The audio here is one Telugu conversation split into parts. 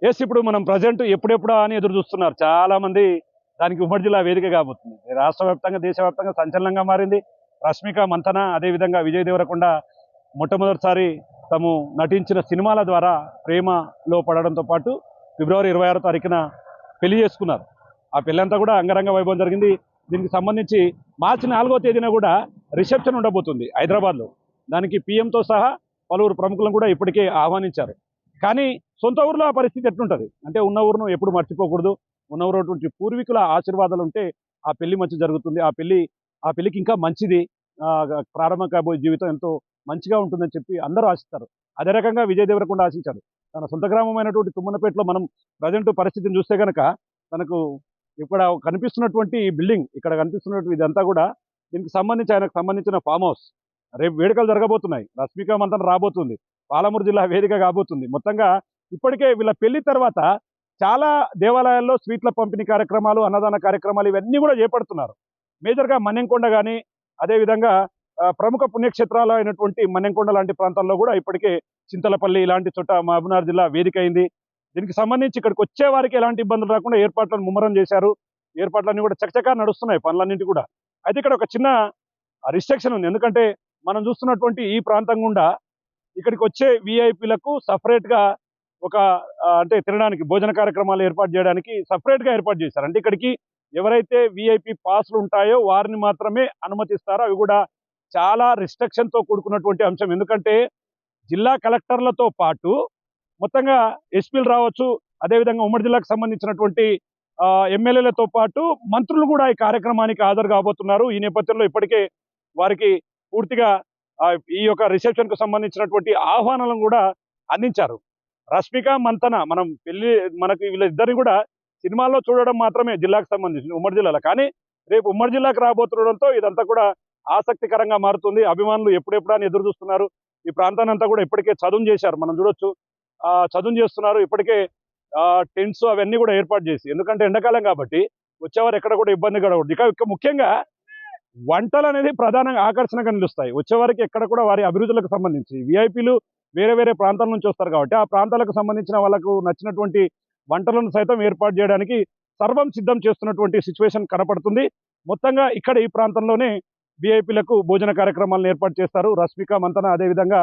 ఎస్ ఇప్పుడు మనం ప్రజెంట్ ఎప్పుడెప్పుడా అని ఎదురు చూస్తున్నారు చాలా మంది. దానికి ఉమ్మడి జిల్లా వేదిక కాబోతుంది. రాష్ట్ర వ్యాప్తంగా దేశవ్యాప్తంగా సంచలనంగా మారింది. రష్మిక మంతన అదేవిధంగా విజయ్ దేవరకొండ మొట్టమొదటిసారి తాము నటించిన సినిమాల ద్వారా ప్రేమలో పడడంతో పాటు ఫిబ్రవరి 26వ తారీఖున పెళ్లి చేసుకున్నారు. ఆ పెళ్ళంతా కూడా అంగరంగ వైభవం జరిగింది. దీనికి సంబంధించి మార్చి 4వ తేదీన కూడా రిసెప్షన్ ఉండబోతుంది హైదరాబాద్లో. దానికి పీఎంతో సహా పలువురు ప్రముఖులను కూడా ఇప్పటికే ఆహ్వానించారు. కానీ సొంత ఊరిలో ఆ పరిస్థితి ఎట్లుంటుంది అంటే, ఉన్న ఊరును ఎప్పుడు మర్చిపోకూడదు. ఉన్న ఊరు పూర్వీకుల ఆశీర్వాదాలు ఉంటే ఆ పెళ్లి మంచి జరుగుతుంది. ఆ పెళ్లికి ఇంకా మంచిది, ప్రారంభ కాబోయే జీవితం ఎంతో మంచిగా ఉంటుందని చెప్పి అందరూ ఆశిస్తారు. అదే రకంగా విజయ్ దేవరకొండ ఆశించాడు. తన సొంత గ్రామమైనటువంటి తుమ్మనపేటలో మనం ప్రజెంట్ పరిస్థితిని చూస్తే కనుక తనకు ఇక్కడ కనిపిస్తున్నటువంటి బిల్డింగ్, ఇక్కడ కనిపిస్తున్నటువంటి ఇదంతా కూడా దీనికి సంబంధించి ఆయనకు సంబంధించిన ఫామ్ హౌస్. రేపు వేడుకలు జరగబోతున్నాయి. రష్మిక మంతన రాబోతుంది. పాలమూరు జిల్లా వేదిక కాబోతుంది. మొత్తంగా ఇప్పటికే వీళ్ళ పెళ్లి తర్వాత చాలా దేవాలయాల్లో స్వీట్ల పంపిణీ కార్యక్రమాలు, అన్నదాన కార్యక్రమాలు ఇవన్నీ కూడా చేపడుతున్నారు. మేజర్గా మన్నెంకొండ కానీ, అదేవిధంగా ప్రముఖ పుణ్యక్షేత్రాలు అయినటువంటి మన్నెంకొండ లాంటి ప్రాంతాల్లో కూడా ఇప్పటికే చింతలపల్లి ఇలాంటి చోట మహబూబ్నగర్ జిల్లా వేదిక అయింది. దీనికి సంబంధించి ఇక్కడికి వచ్చే వారికి ఎలాంటి ఇబ్బందులు రాకుండా ఏర్పాట్లను ముమ్మరం చేశారు. ఏర్పాట్లన్నీ కూడా చకచకా నడుస్తున్నాయి పనులన్నింటి కూడా. అయితే ఇక్కడ ఒక చిన్న రిస్ట్రిక్షన్ ఉంది. ఎందుకంటే మనం చూస్తున్నటువంటి ఈ ప్రాంతం గుండా ఇక్కడికి వచ్చే విఐపీలకు సపరేట్గా ఒక అంటే తినడానికి భోజన కార్యక్రమాలు ఏర్పాటు చేయడానికి సపరేట్గా ఏర్పాటు చేశారు. అంటే ఇక్కడికి ఎవరైతే విఐపి పాస్లు ఉంటాయో వారిని మాత్రమే అనుమతిస్తారో. అవి కూడా చాలా రిస్ట్రిక్షన్తో కూడుకున్నటువంటి అంశం. ఎందుకంటే జిల్లా కలెక్టర్లతో పాటు మొత్తంగా ఎస్పీలు రావచ్చు, అదేవిధంగా ఉమ్మడి జిల్లాకు సంబంధించినటువంటి ఎమ్మెల్యేలతో పాటు మంత్రులు కూడా ఈ కార్యక్రమానికి హాజరు కాబోతున్నారు. ఈ నేపథ్యంలో ఇప్పటికే వారికి పూర్తిగా ఈ యొక్క రిసెప్షన్ కు సంబంధించినటువంటి ఆహ్వానాలను కూడా అందించారు. రష్మిక మంతన మనకి వీళ్ళిద్దరిని కూడా సినిమాల్లో చూడడం మాత్రమే జిల్లాకు సంబంధించి ఉమ్మడి జిల్లాలో. కానీ రేపు ఉమ్మడి జిల్లాకు రాబోతుండడంతో ఇదంతా కూడా ఆసక్తికరంగా మారుతుంది. అభిమానులు ఎప్పుడెప్పుడని ఎదురు చూస్తున్నారు. ఈ ప్రాంతాన్ని అంతా కూడా ఇప్పటికే చదును చేశారు, మనం చూడొచ్చు. చదును చేస్తున్నారు ఇప్పటికే. టెంట్స్ అవన్నీ కూడా ఏర్పాటు చేసి, ఎందుకంటే ఎండాకాలం కాబట్టి వచ్చేవారు ఎక్కడ కూడా ఇబ్బంది కలగకూడదు. ఇక ముఖ్యంగా వంటలు అనేది ప్రధానంగా ఆకర్షణగా నిలుస్తాయి. వచ్చేవారికి ఎక్కడ కూడా వారి అభిరుచులకు సంబంధించి విఐపీలు వేరే వేరే ప్రాంతాల నుంచి వస్తారు కాబట్టి ఆ ప్రాంతాలకు సంబంధించిన వాళ్ళకు నచ్చినటువంటి వంటలను సైతం ఏర్పాటు చేయడానికి సర్వం సిద్ధం చేస్తున్నటువంటి సిచ్యువేషన్ కనపడుతుంది. మొత్తంగా ఇక్కడ ఈ ప్రాంతంలోనే విఐపీలకు భోజన కార్యక్రమాలను ఏర్పాటు చేస్తారు. రష్మిక మంతన అదేవిధంగా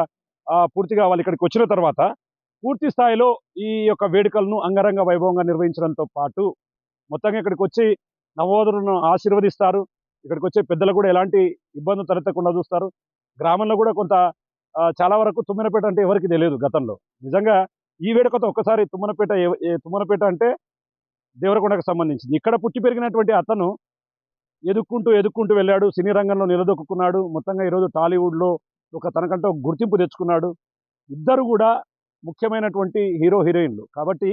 పూర్తిగా వాళ్ళు ఇక్కడికి వచ్చిన తర్వాత పూర్తి స్థాయిలో ఈ యొక్క వేడుకలను అంగరంగ వైభవంగా నిర్వహించడంతో పాటు మొత్తంగా ఇక్కడికి వచ్చి నవోదరులను ఆశీర్వదిస్తారు. ఇక్కడికి వచ్చే పెద్దలు కూడా ఎలాంటి ఇబ్బందులు తలెత్తకుండా చూస్తారు. గ్రామంలో కూడా కొంత చాలా వరకు తుమ్మనపేట అంటే ఎవరికి తెలియదు గతంలో. నిజంగా ఈ వేడుకతో ఒక్కసారి తుమ్మనపేట అంటే దేవరకొండకు సంబంధించింది. ఇక్కడ పుట్టి పెరిగినటువంటి అతను ఎదుక్కుంటూ వెళ్ళాడు. సినీ రంగంలో నిలదొక్కున్నాడు. మొత్తంగా ఈరోజు టాలీవుడ్లో తనకంటే ఒక గుర్తింపు తెచ్చుకున్నాడు. ఇద్దరు కూడా ముఖ్యమైనటువంటి హీరో హీరోయిన్లు కాబట్టి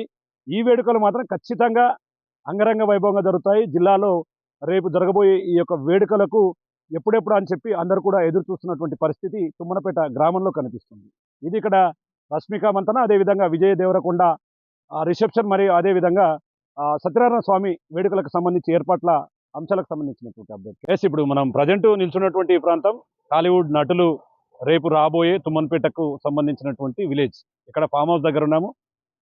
ఈ వేడుకలు మాత్రం ఖచ్చితంగా అంగరంగ వైభవంగా జరుగుతాయి. జిల్లాలో రేపు జరగబోయే ఈ యొక్క వేడుకలకు ఎప్పుడెప్పుడు అని చెప్పి అందరూ కూడా ఎదురు చూస్తున్నటువంటి పరిస్థితి తుమ్మనపేట గ్రామంలో కనిపిస్తుంది. ఇది ఇక్కడ రష్మిక మంతన అదేవిధంగా విజయ్ దేవరకొండ రిసెప్షన్, మరియు అదేవిధంగా సత్యనారాయణ స్వామి వేడుకలకు సంబంధించి ఏర్పాట్ల అంశాలకు సంబంధించినటువంటి అప్డేట్. ఇప్పుడు మనం ప్రజెంట్ నిల్చున్నటువంటి ప్రాంతం టాలీవుడ్ నటులు రేపు రాబోయే తుమ్మనపేటకు సంబంధించినటువంటి విలేజ్. ఇక్కడ ఫామ్ హౌస్ దగ్గర ఉన్నాము.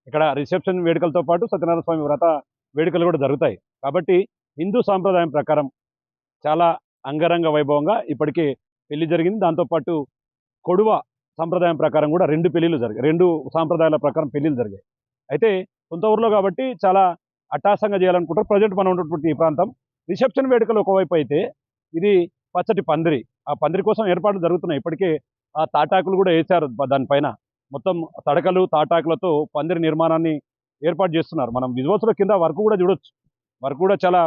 ఇక్కడ రిసెప్షన్ వేడుకలతో పాటు సత్యనారాయణ స్వామి వ్రత వేడుకలు కూడా జరుగుతాయి. కాబట్టి హిందూ సాంప్రదాయం ప్రకారం చాలా అంగరంగ వైభవంగా ఇప్పటికే పెళ్లి జరిగింది. దాంతోపాటు కొడువ సాంప్రదాయం ప్రకారం కూడా 2 పెళ్లిళ్ళు జరిగాయి. 2 సాంప్రదాయాల ప్రకారం పెళ్లిళ్ళు జరిగాయి. అయితే సొంత ఊర్లో కాబట్టి చాలా అట్టాసంగా చేయాలనుకుంటారు. ప్రజెంట్ మనం ఉన్నటువంటి ఈ ప్రాంతం రిసెప్షన్ వేడుకలు ఒకవైపు అయితే, ఇది పచ్చటి పందిరి. ఆ పందిరి కోసం ఏర్పాట్లు జరుగుతున్నాయి. ఇప్పటికే ఆ తాటాకులు కూడా వేశారు. దానిపైన మొత్తం తడకలు తాటాకులతో పందిరి నిర్మాణాన్ని ఏర్పాటు చేస్తున్నారు. మనం విజువల్స్లో కింద వర్క్ కూడా చూడొచ్చు. వర్క్ కూడా చాలా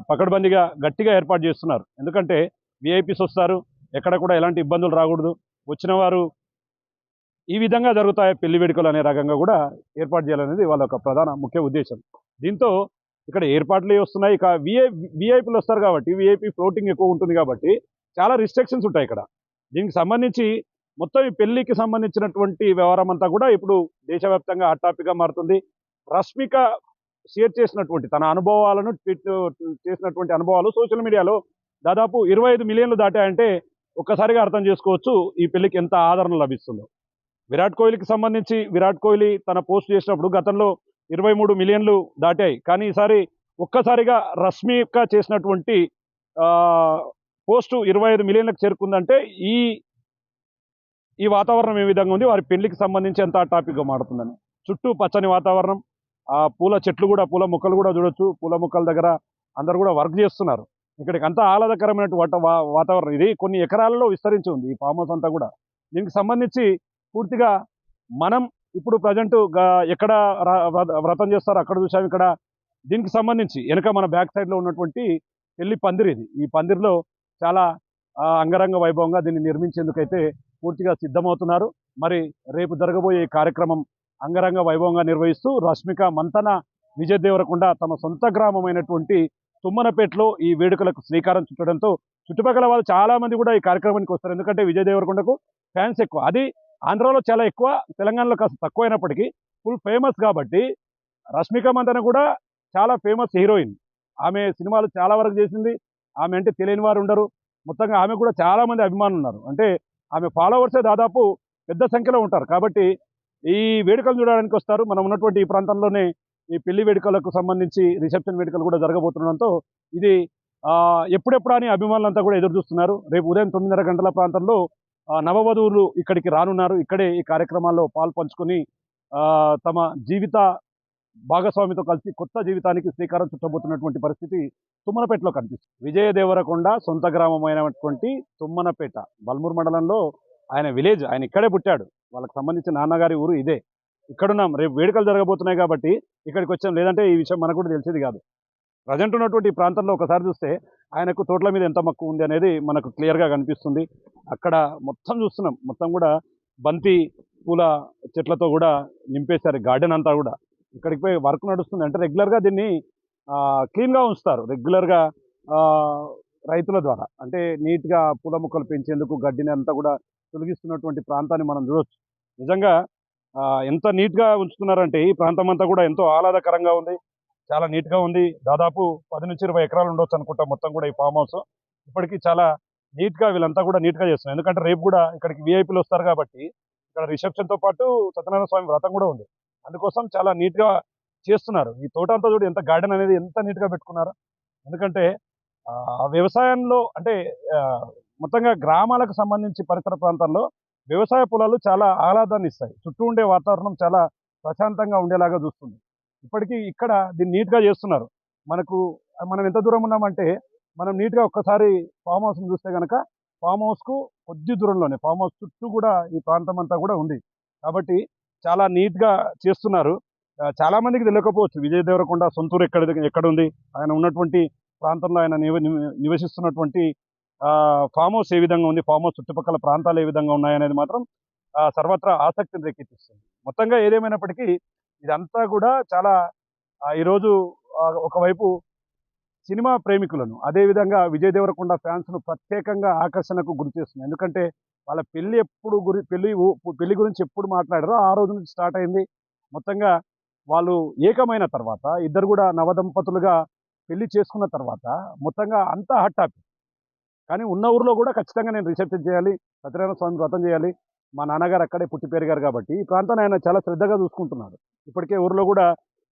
పకడ్బందీగా గట్టిగా ఏర్పాటు చేస్తున్నారు. ఎందుకంటే విఐపీస్ వస్తారు, ఎక్కడ కూడా ఎలాంటి ఇబ్బందులు రాకూడదు. వచ్చిన వారు ఈ విధంగా జరుగుతాయి పెళ్లి వేడుకలు అనే రకంగా కూడా ఏర్పాటు చేయాలనేది వాళ్ళ యొక్క ప్రధాన ముఖ్య ఉద్దేశం. దీంతో ఇక్కడ ఏర్పాట్లే వస్తున్నాయి. ఇక విఐపీలు వస్తారు కాబట్టి విఐపీ ఫ్లోటింగ్ ఎక్కువ ఉంటుంది కాబట్టి చాలా రిస్ట్రిక్షన్స్ ఉంటాయి ఇక్కడ. దీనికి సంబంధించి మొత్తం ఈ పెళ్లికి సంబంధించినటువంటి వ్యవహారం అంతా కూడా ఇప్పుడు దేశవ్యాప్తంగా హాట్ టాపిక్గా మారుతుంది. రష్మిక షేర్ చేసినటువంటి తన అనుభవాలను చేసినటువంటి అనుభవాలు సోషల్ మీడియాలో దాదాపు 25 మిలియన్లు దాటాయంటే ఒక్కసారిగా అర్థం చేసుకోవచ్చు ఈ పెళ్లికి ఎంత ఆదరణ లభిస్తుందో. విరాట్ కోహ్లీకి సంబంధించి విరాట్ కోహ్లీ తన పోస్ట్ చేసినప్పుడు గతంలో 23 మిలియన్లు దాటాయి. కానీ ఈసారి ఒక్కసారిగా రష్మిక చేసినటువంటి ఆ, పోస్టు 25 మిలియన్లకు చేరుకుందంటే ఈ ఈ వాతావరణం ఏ విధంగా ఉంది, వారి పెళ్లికి సంబంధించి ఎంత టాపిక్గా మారుతుందని. చుట్టూ పచ్చని వాతావరణం, ఆ పూల చెట్లు కూడా, పూల మొక్కలు కూడా చూడొచ్చు. పూల మొక్కల దగ్గర అందరు కూడా వర్క్ చేస్తున్నారు. ఇక్కడికి అంతా ఆహ్లాదకరమైన వాతావరణం. ఇది కొన్ని ఎకరాలలో విస్తరించి ఉంది ఈ ఫామ్ హౌస్ అంతా కూడా. దీనికి సంబంధించి పూర్తిగా మనం ఇప్పుడు ప్రజెంట్ ఎక్కడ వ్రతం చేస్తారో అక్కడ చూసాం. ఇక్కడ దీనికి సంబంధించి వెనక మన బ్యాక్ సైడ్లో ఉన్నటువంటి పెళ్లి పందిరి ఇది. ఈ పందిరిలో చాలా అంగరంగ వైభవంగా దీన్ని నిర్మించేందుకైతే పూర్తిగా సిద్ధమవుతున్నారు. మరి రేపు జరగబోయే ఈ కార్యక్రమం అంగరంగ వైభవంగా నిర్వహిస్తూ రష్మిక మంతన విజయ్ దేవరకొండ తమ సొంత గ్రామమైనటువంటి తుమ్మనపేటలో ఈ వేడుకలకు శ్రీకారం చుట్టడంతో చుట్టుపక్కల వాళ్ళు చాలా మంది కూడా ఈ కార్యక్రమానికి వస్తారు. ఎందుకంటే విజయ్ దేవరకొండకు ఫ్యాన్స్ ఎక్కువ. అది ఆంధ్రాలో చాలా ఎక్కువ, తెలంగాణలో కాస్త తక్కువైనప్పటికీ ఫుల్ ఫేమస్ కాబట్టి రష్మిక మంతన కూడా చాలా ఫేమస్ హీరోయిన్. ఆమె సినిమాలు చాలా వరకు చేసింది. ఆమె అంటే తెలియని వారు ఉండరు. మొత్తంగా ఆమె కూడా చాలా మంది అభిమానులు ఉన్నారు. అంటే ఆమె ఫాలోవర్సే దాదాపు పెద్ద సంఖ్యలో ఉంటారు. కాబట్టి ఈ వేడుకలు చూడడానికి వస్తారు. మనం ఉన్నటువంటి ఈ ప్రాంతంలోనే ఈ పెళ్లి వేడుకలకు సంబంధించి రిసెప్షన్ వేడుకలు కూడా జరగబోతుండడంతో ఇది ఎప్పుడెప్పుడు అని అభిమానులంతా కూడా ఎదురు చూస్తున్నారు. రేపు ఉదయం 9:30 గంటల ప్రాంతంలో నవవధువులు ఇక్కడికి రానున్నారు. ఇక్కడే ఈ కార్యక్రమాల్లో పాల్పంచుకొని తమ జీవిత భాగస్వామితో కలిసి కొత్త జీవితానికి శ్రీకారం చుట్టబోతున్నటువంటి పరిస్థితి తుమ్మనపేటలో కనిపిస్తుంది. విజయ దేవరకొండ సొంత గ్రామమైనటువంటి తుమ్మనపేట బల్మూరు మండలంలో ఆయన విలేజ్. ఆయన ఇక్కడే పుట్టాడు. వాళ్ళకి సంబంధించిన నాన్నగారి ఊరు ఇదే. ఇక్కడున్నాం. రేపు వేడుకలు జరగబోతున్నాయి కాబట్టి ఇక్కడికి వచ్చాం. లేదంటే ఈ విషయం మనకు కూడా తెలిసేది కాదు. ప్రజెంట్ ఉన్నటువంటి ఈ ప్రాంతంలో ఒకసారి చూస్తే ఆయనకు తోటల మీద ఎంత మక్కువ ఉంది అనేది మనకు క్లియర్గా కనిపిస్తుంది. అక్కడ మొత్తం చూస్తున్నాం. మొత్తం కూడా బంతి పూల చెట్లతో కూడా నింపేశారు గార్డెన్ అంతా కూడా. ఇక్కడికి పోయి వర్క్ నడుస్తుంది. అంటే రెగ్యులర్గా దీన్ని క్లీన్గా ఉంచుతారు. రెగ్యులర్గా రైతుల ద్వారా అంటే నీట్గా పూల మొక్కలు పెంచేందుకు గడ్డిని అంతా కూడా తొలగిస్తున్నటువంటి ప్రాంతాన్ని మనం చూడొచ్చు. నిజంగా ఎంత నీట్గా ఉంచుతున్నారంటే ఈ ప్రాంతం అంతా కూడా ఎంతో ఆహ్లాదకరంగా ఉంది. చాలా నీట్గా ఉంది. దాదాపు 10 నుంచి 20 ఎకరాలు ఉండొచ్చు అనుకుంటా మొత్తం కూడా ఈ ఫామ్ హౌస్. ఇప్పటికీ చాలా నీట్గా వీళ్ళంతా కూడా నీట్గా చేస్తున్నారు. ఎందుకంటే రేపు కూడా ఇక్కడికి విఐపీలు వస్తారు కాబట్టి ఇక్కడ రిసెప్షన్తో పాటు సత్యనారాయణ స్వామి వ్రతం కూడా ఉంది. అందుకోసం చాలా నీట్గా చేస్తున్నారు. ఈ తోట అంతా చూడు ఎంత గార్డెన్ అనేది ఎంత నీట్గా పెట్టుకున్నారు. ఎందుకంటే వ్యవసాయంలో అంటే మొత్తంగా గ్రామాలకు సంబంధించి పరిసర ప్రాంతాల్లో వ్యవసాయ పొలాలు చాలా ఆహ్లాదాన్ని ఇస్తాయి. చుట్టూ ఉండే వాతావరణం చాలా ప్రశాంతంగా ఉండేలాగా చూస్తుంది. ఇప్పటికీ ఇక్కడ దీన్ని నీట్గా చేస్తున్నారు. మనం ఎంత దూరం ఉన్నామంటే మనం నీట్గా ఒక్కసారి ఫామ్ హౌస్ని చూస్తే కనుక ఫామ్ హౌస్కు కొద్ది దూరంలోనే ఫామ్ హౌస్ చుట్టూ కూడా ఈ ప్రాంతం అంతా కూడా ఉంది. కాబట్టి చాలా నీట్గా చేస్తున్నారు. చాలా మందికి తెలియకపోవచ్చు విజయ్ దేవరకొండ సొంతూరు ఎక్కడ ఉంది, ఆయన ఉన్నటువంటి ప్రాంతంలో ఆయన నివసిస్తున్నటువంటి ఫామ్ హౌస్ ఏ విధంగా ఉంది, ఫామ్ హౌస్ చుట్టుపక్కల ప్రాంతాలు ఏ విధంగా ఉన్నాయనేది మాత్రం సర్వత్రా ఆసక్తిని రేకెత్తిస్తుంది. మొత్తంగా ఏదేమైనప్పటికీ ఇదంతా కూడా చాలా ఈరోజు ఒకవైపు సినిమా ప్రేమికులను అదేవిధంగా విజయ్ దేవరకొండ ఫ్యాన్స్ను ప్రత్యేకంగా ఆకర్షణకు గురి చేస్తుంది. ఎందుకంటే వాళ్ళ పెళ్లి గురించి ఎప్పుడు మాట్లాడారో ఆ రోజు నుంచి స్టార్ట్ అయింది. మొత్తంగా వాళ్ళు ఏకమైన తర్వాత ఇద్దరు కూడా నవదంపతులుగా పెళ్లి చేసుకున్న తర్వాత మొత్తంగా అంతా హాట్ టాపిక్. కానీ ఉన్న ఊరిలో కూడా ఖచ్చితంగా నేను రిసెప్షన్ చేయాలి, సత్యనారాయణ స్వామి వ్రతం చేయాలి. మా నాన్నగారు అక్కడే పుట్టి పెరిగారు కాబట్టి ఈ ప్రాంతాన్ని ఆయన చాలా శ్రద్ధగా చూసుకుంటున్నాడు. ఇప్పటికే ఊరిలో కూడా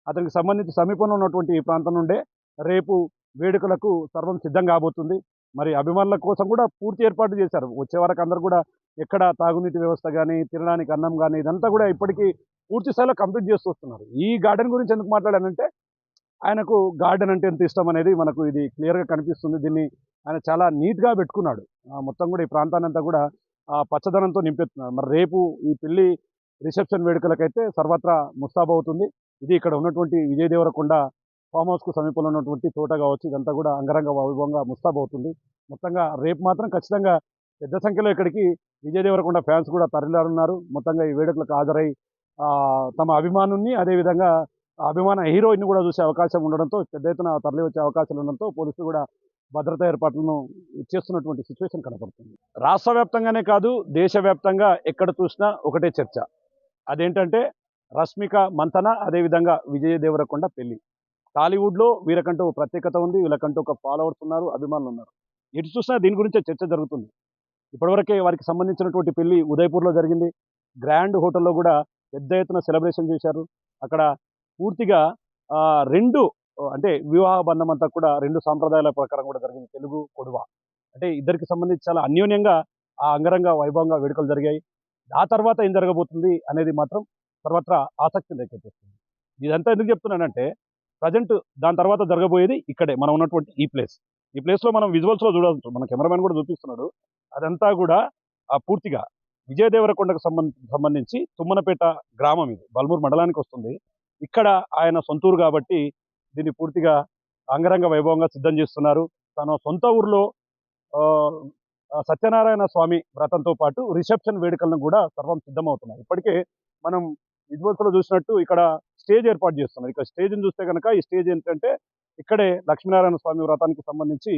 అతనికి సంబంధించి సమీపంలో ఉన్నటువంటి ఈ ప్రాంతం నుండే రేపు వేడుకలకు సర్వం సిద్ధం కాబోతుంది. మరి అభిమానుల కోసం కూడా పూర్తి ఏర్పాటు చేశారు. వచ్చే వరకు అందరూ కూడా ఎక్కడ తాగునీటి వ్యవస్థ కానీ, తినడానికి అన్నం కానీ ఇదంతా కూడా ఇప్పటికీ పూర్తి స్థాయిలో కంప్లీట్ చేస్తూ వస్తున్నారు. ఈ గార్డెన్ గురించి ఎందుకు మాట్లాడానంటే ఆయనకు గార్డెన్ అంటే ఎంత ఇష్టం అనేది మనకు ఇది క్లియర్గా కనిపిస్తుంది. దీన్ని ఆయన చాలా నీట్గా పెట్టుకున్నాడు. మొత్తం కూడా ఈ ప్రాంతాన్ని అంతా కూడా పచ్చదనంతో నింపెత్తున్నారు. మరి రేపు ఈ పెళ్లి రిసెప్షన్ వేడుకలకైతే సర్వత్రా ముస్తాబవుతుంది. ఇది ఇక్కడ ఉన్నటువంటి విజయ్ దేవరకొండ ఫామ్ హౌస్కు సమీపంలో ఉన్నటువంటి తోట కావచ్చు. ఇదంతా కూడా అంగరంగ వైభవంగా ముస్తాబవుతుంది. మొత్తంగా రేపు మాత్రం ఖచ్చితంగా పెద్ద సంఖ్యలో ఇక్కడికి విజయ్ దేవరకొండ ఫ్యాన్స్ కూడా తరలిరానున్నారు. మొత్తంగా ఈ వేడుకలకు హాజరై తమ అభిమానుల్ని అదేవిధంగా అభిమాన హీరోయిన్ కూడా చూసే అవకాశం ఉండడంతో పెద్ద ఎత్తున తరలి వచ్చే అవకాశాలు ఉండడంతో పోలీసులు కూడా భద్రతా ఏర్పాట్లను చేస్తున్నటువంటి సిచ్యువేషన్ కనపడుతుంది. రాష్ట్ర వ్యాప్తంగానే కాదు, దేశవ్యాప్తంగా ఎక్కడ చూసినా ఒకటే చర్చ. అదేంటంటే రష్మిక మంతన అదేవిధంగా విజయ్ దేవరకొండ పెళ్లి. టాలీవుడ్లో వీళ్ళకంటూ ప్రత్యేకత ఉంది. వీళ్ళకంటూ ఒక ఫాలోవర్స్ ఉన్నారు, అభిమానులు ఉన్నారు. ఎటు చూసినా దీని గురించే చర్చ జరుగుతుంది. ఇప్పటివరకే వారికి సంబంధించినటువంటి పెళ్లి ఉదయపూర్లో జరిగింది. గ్రాండ్ హోటల్లో కూడా పెద్ద ఎత్తున సెలబ్రేషన్ చేశారు. అక్కడ పూర్తిగా రెండు అంటే వివాహ బంధం అంతా కూడా రెండు సాంప్రదాయాల ప్రకారం కూడా జరిగింది. తెలుగు, కొడువ అంటే ఇద్దరికి సంబంధించి చాలా అన్యోన్యంగా ఆ అంగరంగ వైభవంగా వేడుకలు జరిగాయి. ఆ తర్వాత ఏం జరగబోతుంది అనేది మాత్రం సర్వత్రా ఆసక్తిని రేకెత్తిస్తుంది. ఇదంతా ఎందుకు చెప్తున్నానంటే ప్రజెంట్ దాని తర్వాత జరగబోయేది ఇక్కడే మనం ఉన్నటువంటి ఈ ప్లేస్. ఈ ప్లేస్లో మనం విజువల్స్లో చూడవచ్చు, మన కెమెరామెన్ కూడా చూపిస్తున్నాడు. అదంతా కూడా పూర్తిగా విజయ దేవరకొండకు సంబంధించి తుమ్మనపేట గ్రామం, ఇది బల్మూరు మండలానికి వస్తుంది. ఇక్కడ ఆయన సొంతూరు కాబట్టి దీన్ని పూర్తిగా అంగరంగ వైభవంగా సిద్ధం చేస్తున్నారు. తన సొంత ఊర్లో సత్యనారాయణ స్వామి వ్రతంతో పాటు రిసెప్షన్ వేడుకలను కూడా సర్వం సిద్ధమవుతున్నాయి. ఇప్పటికే మనం విజువల్స్లో చూసినట్టు ఇక్కడ స్టేజ్ ఏర్పాటు చేస్తున్నారు. ఇక్కడ స్టేజ్ని చూస్తే కనుక ఈ స్టేజ్ ఏంటంటే ఇక్కడే లక్ష్మీనారాయణ స్వామి వ్రతానికి సంబంధించి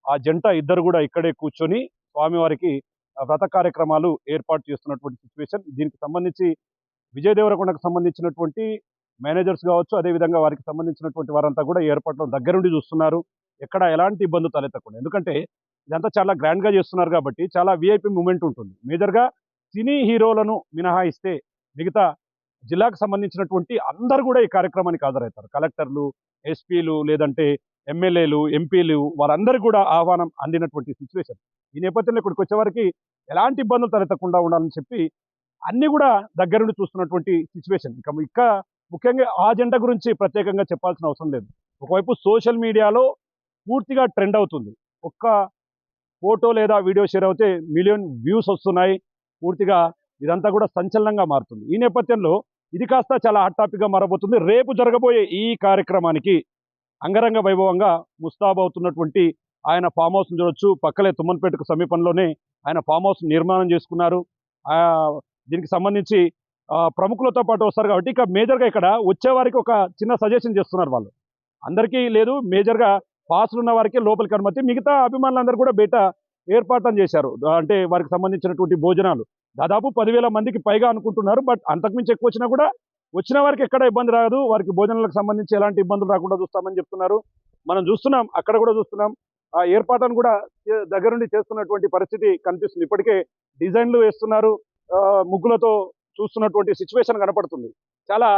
ఆ జంట ఇద్దరు కూడా ఇక్కడే కూర్చొని స్వామివారికి వ్రత కార్యక్రమాలు ఏర్పాటు చేస్తున్నటువంటి సిచ్యువేషన్. దీనికి సంబంధించి విజయ దేవరకొండకు సంబంధించినటువంటి మేనేజర్స్ కావచ్చు, అదేవిధంగా వారికి సంబంధించినటువంటి వారంతా కూడా ఏర్పాట్లను దగ్గరుండి చూస్తున్నారు, ఎక్కడ ఎలాంటి ఇబ్బంది తలెత్తకుండా. ఎందుకంటే ఇదంతా చాలా గ్రాండ్గా చేస్తున్నారు కాబట్టి చాలా విఐపి మూమెంట్ ఉంటుంది. మేజర్గా సినీ హీరోలను మినహాయిస్తే మిగతా జిల్లాకు సంబంధించినటువంటి అందరూ కూడా ఈ కార్యక్రమానికి హాజరవుతారు. కలెక్టర్లు, ఎస్పీలు, లేదంటే ఎమ్మెల్యేలు, ఎంపీలు, వారందరూ కూడా ఆహ్వానం అందినటువంటి సిచ్యువేషన్. ఈ నేపథ్యంలో ఇక్కడికి వచ్చేవారికి ఎలాంటి ఇబ్బందులు తలెత్తకుండా ఉండాలని చెప్పి అన్ని కూడా దగ్గరుండి చూస్తున్నటువంటి సిచ్యువేషన్. ఇక ముఖ్యంగా ఆ జంట గురించి ప్రత్యేకంగా చెప్పాల్సిన అవసరం లేదు. ఒకవైపు సోషల్ మీడియాలో పూర్తిగా ట్రెండ్ అవుతుంది. ఒక్క ఫోటో లేదా వీడియో షేర్ అవుతే మిలియన్ వ్యూస్ వస్తున్నాయి. పూర్తిగా ఇదంతా కూడా సంచలనంగా మారుతుంది. ఈ నేపథ్యంలో ఇది కాస్త చాలా హాట్ టాపిక్గా మారబోతుంది. రేపు జరగబోయే ఈ కార్యక్రమానికి అంగరంగ వైభవంగా ముస్తాబవుతున్నటువంటి ఆయన ఫామ్ హౌస్ని చూడొచ్చు. పక్కలే తుమ్మన్పేటకు సమీపంలోనే ఆయన ఫామ్ హౌస్ నిర్మాణం చేసుకున్నారు. దీనికి సంబంధించి ప్రముఖులతో పాటు వస్తారు కాబట్టి ఇక మేజర్గా ఇక్కడ వచ్చేవారికి ఒక చిన్న సజెషన్ చేస్తున్నారు. వాళ్ళు అందరికీ లేదు, మేజర్గా పాసులు ఉన్న వారికి లోపలికి అనుమతి, మిగతా అభిమానులందరూ కూడా బయట ఏర్పాట్లను చేశారు. అంటే వారికి సంబంధించినటువంటి భోజనాలు దాదాపు 10,000 మందికి పైగా అనుకుంటున్నారు. బట్ అంతకుమించి ఎక్కువ వచ్చినా కూడా వచ్చిన వారికి ఎక్కడ ఇబ్బంది రాదు, వారికి భోజనాలకు సంబంధించి ఎలాంటి ఇబ్బందులు రాకుండా చూస్తామని చెప్తున్నారు. మనం చూస్తున్నాం, అక్కడ కూడా చూస్తున్నాం, ఆ ఏర్పాట్లను కూడా దగ్గరుండి చేస్తున్నటువంటి పరిస్థితి కనిపిస్తుంది. ఇప్పటికే డిజైన్లు వేస్తున్నారు, ముగ్గులతో చూస్తున్నటువంటి సిచ్యువేషన్ కనపడుతుంది. చాలా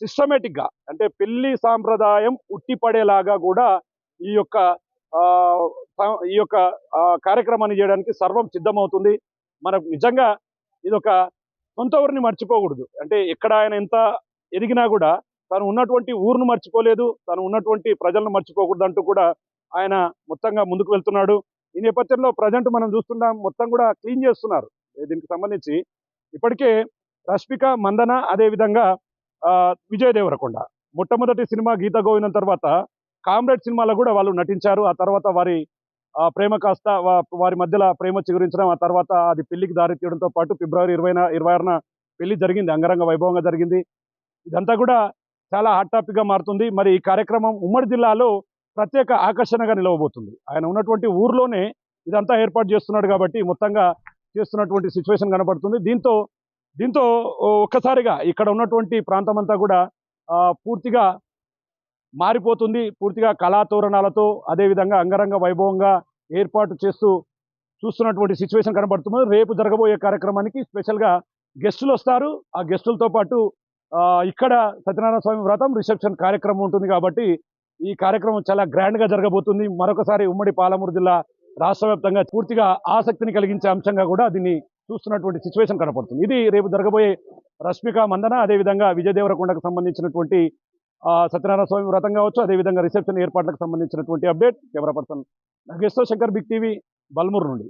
సిస్టమేటిక్గా అంటే పెళ్లి సాంప్రదాయం ఉట్టిపడేలాగా కూడా ఈ యొక్క కార్యక్రమాన్ని చేయడానికి సర్వం సిద్ధమవుతుంది. మనకు నిజంగా ఇదొక సొంత ఊరిని మర్చిపోకూడదు. అంటే ఎక్కడ ఆయన ఎంత ఎదిగినా కూడా తను ఉన్నటువంటి ఊరును మర్చిపోలేదు, తను ఉన్నటువంటి ప్రజలను మర్చిపోకూడదు అంటూ కూడా ఆయన మొత్తంగా ముందుకు వెళ్తున్నాడు. ఈ నేపథ్యంలో ప్రజెంట్ మనం చూస్తున్నాం, మొత్తం కూడా క్లీన్ చేస్తున్నారు. దీనికి సంబంధించి ఇప్పటికే రష్మిక మందన, అదేవిధంగా విజయ్ దేవరకొండ మొట్టమొదటి సినిమా గీత గోవిందం తర్వాత కామ్రేడ్ సినిమాలో కూడా వాళ్ళు నటించారు. ఆ తర్వాత వారి ప్రేమ కాస్త వారి మధ్యలో ప్రేమ చిగురించడం, ఆ తర్వాత అది పెళ్లికి దారి తీయడంతో పాటు ఫిబ్రవరి 26న పెళ్లి జరిగింది, అంగరంగ వైభవంగా జరిగింది. ఇదంతా కూడా చాలా హాట్ టాపిక్గా మారుతుంది. మరి ఈ కార్యక్రమం ఉమ్మడి జిల్లాలో ప్రత్యేక ఆకర్షణగా నిలవబోతుంది. ఆయన ఉన్నటువంటి ఊర్లోనే ఇదంతా ఏర్పాటు చేస్తున్నాడు కాబట్టి మొత్తంగా చేస్తున్నటువంటి సిచ్యువేషన్ కనబడుతుంది. దీంతో ఒక్కసారిగా ఇక్కడ ఉన్నటువంటి ప్రాంతం అంతా కూడా పూర్తిగా మారిపోతుంది. పూర్తిగా కళాతోరణాలతో అదేవిధంగా అంగరంగ వైభవంగా ఏర్పాటు చూస్తున్నటువంటి సిచ్యువేషన్ కనబడుతుంది. రేపు జరగబోయే కార్యక్రమానికి స్పెషల్గా గెస్టులు వస్తారు. ఆ గెస్టులతో పాటు ఇక్కడ సత్యనారాయణ స్వామి వ్రతం రిసెప్షన్ కార్యక్రమం ఉంటుంది కాబట్టి ఈ కార్యక్రమం చాలా గ్రాండ్గా జరగబోతుంది. మరొకసారి ఉమ్మడి పాలమూరు జిల్లా రాష్ట్ర వ్యాప్తంగా పూర్తిగా ఆసక్తిని కలిగించే అంశంగా కూడా దీన్ని చూస్తున్నటువంటి సిచ్యువేషన్ కనపడుతుంది. ఇది రేపు జరగబోయే రష్మిక మందన, అదేవిధంగా విజయ దేవరకొండకు సంబంధించినటువంటి సత్యనారాయణ స్వామి వ్రతం కావచ్చు, అదేవిధంగా రిసెప్షన్ ఏర్పాట్లకు సంబంధించినటువంటి అప్డేట్. కెమెరా పర్సన్ నగేష్తో శంకర్, బిగ్ టీవీ, బల్మూరు నుండి.